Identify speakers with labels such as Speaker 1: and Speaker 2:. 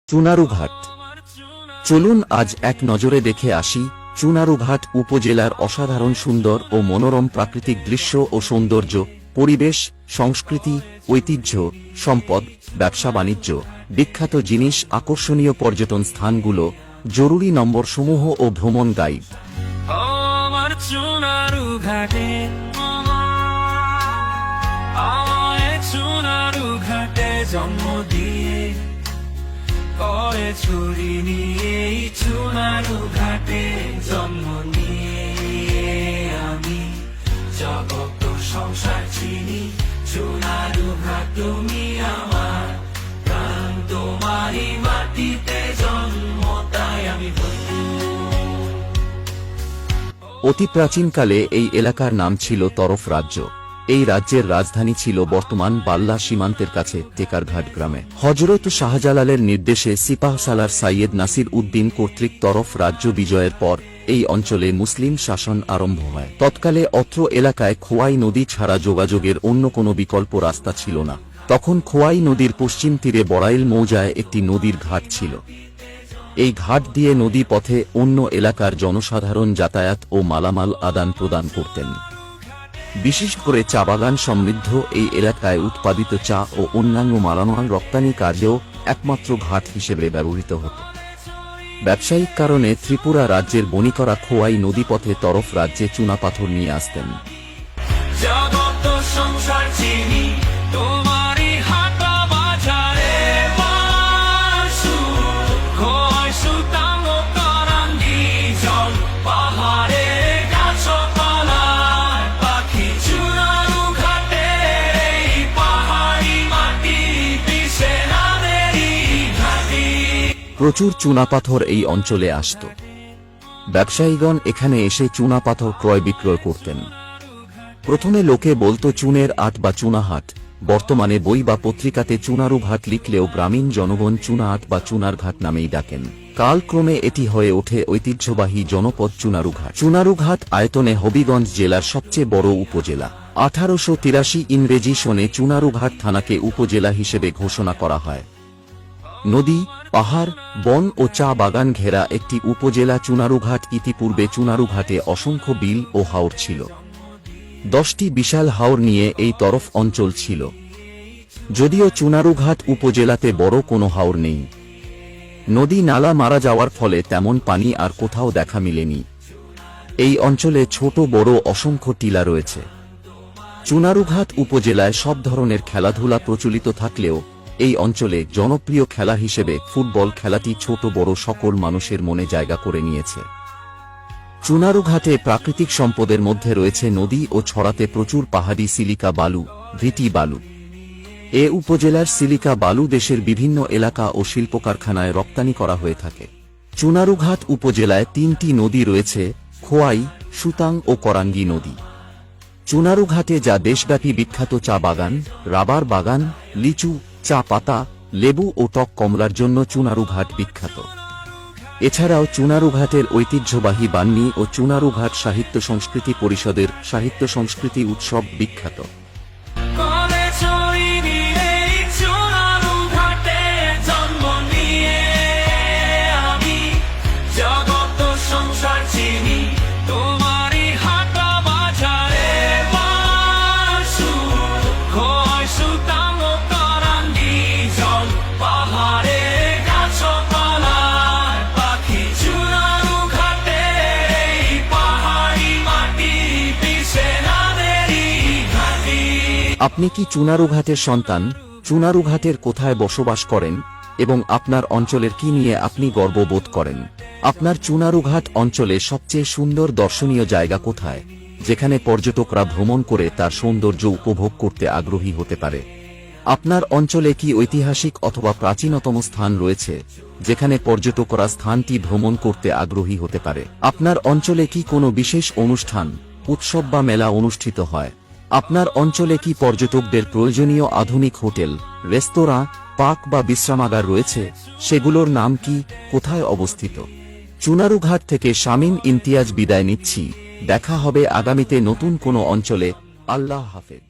Speaker 1: চুনারুঘাট। চলুন আজ এক নজরে দেখে আসি চুনারুঘাট উপজেলার অসাধারণ সুন্দর ও মনোরম প্রাকৃতিক দৃশ্য ও সৌন্দর্য, পরিবেশ, সংস্কৃতি, ঐতিহ্য, সম্পদ, ব্যবসা বাণিজ্য, বিখ্যাত জিনিস, আকর্ষণীয় পর্যটন স্থানগুলো, জরুরি নম্বরসমূহ ও ভ্রমণ গাইড।
Speaker 2: আমার চুনারুঘাটে জন্ম দিয়ে পরে ছুরি নিয়ে চুনারুঘাটে জন্ম নিয়ে আমি জগত সংসার চিনি। চুনারুঘাট তুমি আমার প্রাণ, তোমারই মাটিতে জন্ম, তাই আমি
Speaker 1: অতি প্রাচীনকালে এই এলাকার নাম ছিল তরফ রাজ্য। এই রাজ্যের রাজধানী ছিল বর্তমান বাল্লা সীমান্তের কাছে টেকারঘাট গ্রামে। হযরত শাহজালালের নির্দেশে সিপাহসালার সাইয়েদ নাসির উদ্দিন কর্তৃক তরফ রাজ্য বিজয়ের পর এই অঞ্চলে মুসলিম শাসন আরম্ভ হয়। তৎকালে অত্র এলাকায় খোয়াই নদী ছাড়া যোগাযোগের অন্য কোনো বিকল্প রাস্তা ছিল না। তখন খোয়াই নদীর পশ্চিম তীরে বড়াইল মৌজায় একটি নদীর ঘাট ছিল। এই ঘাট দিয়ে নদী পথে অন্য এলাকার জনসাধারণ যাতায়াত ও মালামাল আদান প্রদান করতেন। বিশেষ করে চা বাগান সমৃদ্ধ এই এলাকায় উৎপাদিত চা ও অন্যান্য মালামাল রপ্তানি কাজেও একমাত্র ঘাট হিসেবে ব্যবহৃত হতো। ব্যবসায়িক কারণে ত্রিপুরা রাজ্যের বণিকরা খোয়াই নদীপথে তরফ রাজ্যে চুনাপাথর নিয়ে আসতেন।
Speaker 2: জগত সংসার চিনি, তোমারই হাটা বাজারে বাসু খোয়াই সুতাঙ্গ কারাঙ্গি জল পাহাড়ে গাছপালায় পাখি। চুনারুঘাটে এই পাহাড়ি মাটি দিশে নাদেরই ঘাটি।
Speaker 1: প্রচুর চুনাপাথর এই অঞ্চলে আসত। ব্যবসায়ীগণ এখানে এসে চুনাপাথর ক্রয় বিক্রয় করতেন। প্রথমে লোকে বলতো চুনের আট বা চুনাহাট। বর্তমানে বই বা পত্রিকাতে চুনারুঘাট লিখলেও গ্রামীণ জনগণ চুনাহাট বা চুনারঘাট নামেই ডাকেন। কালক্রমে এটি হয়ে ওঠে ঐতিহ্যবাহী জনপদ চুনারুঘাট। চুনারুঘাট আয়তনে হবিগঞ্জ জেলার সবচেয়ে বড় উপজেলা। 1883 ইংরেজি সনে চুনারুঘাট থানাকে উপজেলা হিসেবে ঘোষণা করা হয়। নদী, পাহাড়, বন ও চা বাগান ঘেরা একটি উপজেলা চুনারুঘাট। ইতিপূর্বে চুনারুঘাটে অসংখ্য বিল ও হাওর ছিল। 10টি বিশাল হাওর নিয়ে এই তরফ অঞ্চল ছিল। যদিও চুনারুঘাট উপজেলাতে বড় কোনো হাওর নেই। নদী নালা মারা যাওয়ার ফলে তেমন পানি আর কোথাও দেখা মিলেনি। এই অঞ্চলে ছোট বড় অসংখ্য টিলা রয়েছে। চুনারুঘাট উপজেলায় সব ধরনের খেলাধুলা প্রচলিত থাকলেও এই অঞ্চলে জনপ্রিয় খেলা হিসেবে ফুটবল খেলাটি ছোট বড় সকল মানুষের মনে জায়গা করে নিয়েছে। চুনারুঘাটে প্রাকৃতিক সম্পদের মধ্যে রয়েছে নদী ও ছড়াতে প্রচুর পাহাড়ি সিলিকা বালু, ভিটি বালু। এ উপজেলার সিলিকা বালু দেশের বিভিন্ন এলাকা ও শিল্প কারখানায় রপ্তানি করা হয়ে থাকে। চুনারুঘাট উপজেলায় 3টি নদী রয়েছে, খোয়াই, সুতাং ও করাঙ্গি নদী। চুনারুঘাটে যা দেশব্যাপী বিখ্যাত চা বাগান, রাবার বাগান, লিচু, চা পাতা, লেবু ও টক কমলার জন্য চুনারুঘাট বিখ্যাত। এছাড়াও চুনারুঘাটের ঐতিহ্যবাহী বান্নি ও চুনারুঘাট সাহিত্য সংস্কৃতি পরিষদের সাহিত্য সংস্কৃতি উৎসব বিখ্যাত। আপনি কি চুনারুঘাটের সন্তান? চুনারুঘাটের কোথায় বসবাস করেন এবং আপনার অঞ্চলের কি নিয়ে আপনি গর্ববোধ করেন? আপনার চুনারুঘাট অঞ্চলে সবচেয়ে সুন্দর দর্শনীয় জায়গা কোথায়, যেখানে পর্যটকরা ভ্রমণ করে তার সৌন্দর্য উপভোগ করতে আগ্রহী হতে পারে? আপনার অঞ্চলে কি ঐতিহাসিক অথবা প্রাচীনতম স্থান রয়েছে, যেখানে পর্যটকরা স্থানটি ভ্রমণ করতে আগ্রহী হতে পারে? আপনার অঞ্চলে কি কোনো বিশেষ অনুষ্ঠান, উৎসব বা মেলা অনুষ্ঠিত হয়? আপনার অঞ্চলে কি পর্যটকদের প্রয়োজনীয় আধুনিক হোটেল, রেস্তোরাঁ, পার্ক বা বিশ্রামাগার রয়েছে? সেগুলোর নাম কি, কোথায় অবস্থিত? চুনারুঘাট থেকে শামীম ইমতিয়াজ বিদায় নিচ্ছি। দেখা হবে আগামীতে নতুন কোনো অঞ্চলে। আল্লাহ হাফেজ।